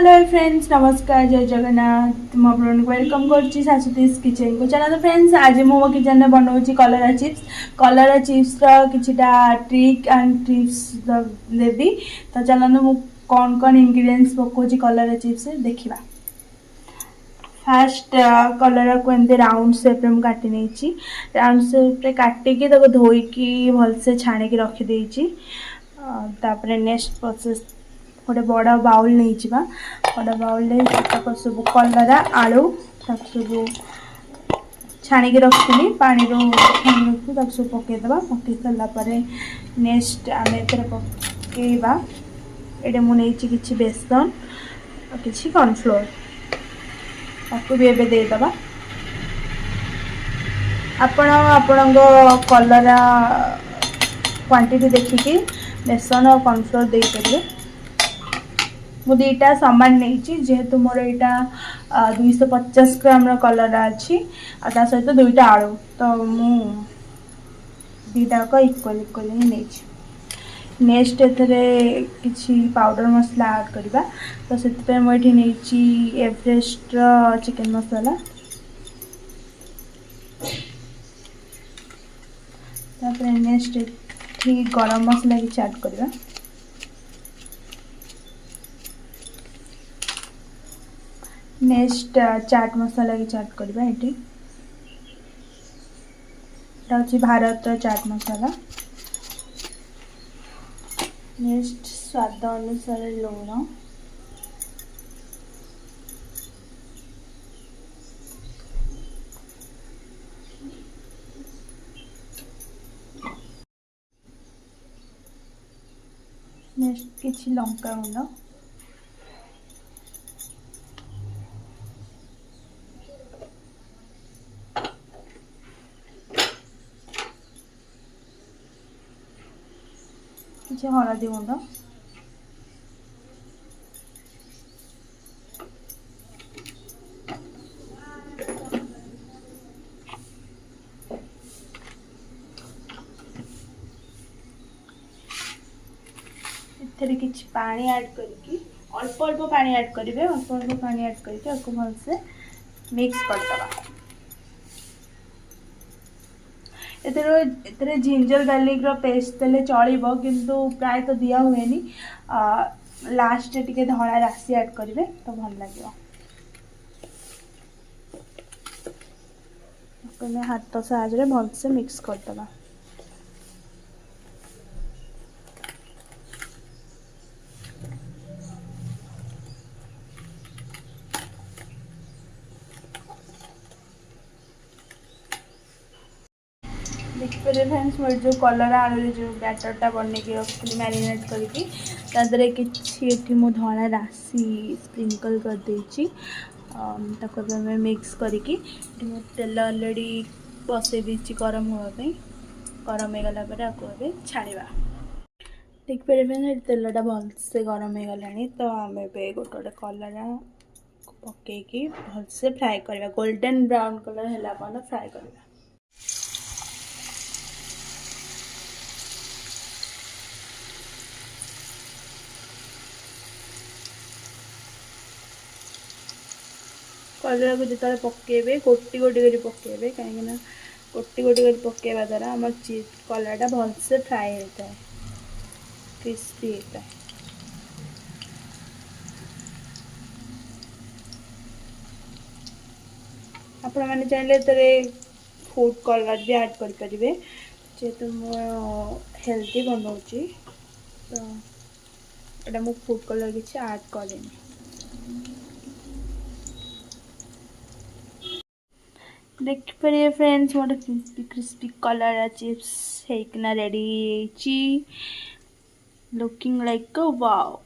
Hello friends, नमस्कार, जय जगन्नाथ। मुझे वेलकम करची सासुतीस किचन को। चलो तो फ्रेंड्स, आज मो किचन में बनाऊँ कलरा चिप्स। कलरा चिप्स किछिटा ट्रिक एंड टिप्स देवी। तो चलो मु कौन कौन इंग्रेडिएंट्स पकाउची कलरा चिप्स देखा। फास्ट कलरा को एमती राउंड शेप में काटी नहीं। राउंड शेप काटिकी धोईकी भलसे छाणिकी रखिदेची। तापर नेक्स्ट प्रोसेस गोटे बड़ बाउल नहीं बड़ बाउल सब कलरा आलू सब छाणिकी रखी पानी रखी सब पकईदे। पकई सारापर नेक्स्ट आम पकईवा ये मुझे कि बेसन कि कॉर्नफ्लोर ताकू भी एबे देदबा। आपण कलरा क्वांटिटी देखिकी बेसन और कॉर्नफ्लोर दे पारे। मु दीटा सामान नहीं जेहेतु मोर यहाँ 250 ग्राम कलरा अच्छी आ सहित दुईटा आलू तो मु दीटाक इक्वल इक्वल ही नहीं। नेक्स्ट किसी पाउडर मसला ऐड करवा। तो से मुझे नहीं एवरेस्ट चिकन मसाला नेक्स्ट गरम मसला किसी ऐड करवा। नेक्स्ट चाट मसाला किसी ऐड करवा। ये हूँ भारत चाट मसाला। नेक्स्ट स्वाद अनुसार लुण। नेक्स्ट किसी लंका गुंड। किसी हलदी गुंड। एथे किछि पानी ऐड करके अल्प अल्प पानी ऐड करेंगे। अल्प अल्प पानी ऐड करके भलसे मिक्स करदबा। एतरे जिंजर गार्लिक पेस्ट देले चलिबो किंतु प्राय तो दिया हुए नी। लास्ट टिके धड़ा राशि ऐड करेंगे तो भल लगे। हाथ साहाय्य भलसे मिक्स करदबा। देखिए फ्रेंड्स, मोर जो कलरा आलू जो बैटरटा बनने रखी मैरिनेट करके कि धड़ा राशि स्प्रिंकल कर देची। मिक्स करके तेल अलरेडी बसई देची गरम होगापी। गरम हो गला आपको छाड़ा। देखिए फ्रेंड्स, तेलटा भलसे गरम हो गला तो आम गोटे गोटे कलरा पकईकी भलसे फ्राए करवा। गोल्डन ब्राउन कलर है फ्राए करवा। कलरा को जो पकेबे गोटी गोटी कर पकेबे कहीं गोटी गोटी कर पकेवा द्वारा आम कलराटा भलसे फ्राए होता है, क्रिस्पी होता है। आपण मैंने चाहिए फूड कलर भी ऐड करेंगे जेहेतु हेल्दी बनाऊँगी तो यहाँ मुझे फूड कलर किसी ऐड करें। देखिए फ्रेंड्स, मोटे क्रिस्पी क्रिस्पी कलरा चिप्स होना रेडी लुकिंग लाइक वाओ।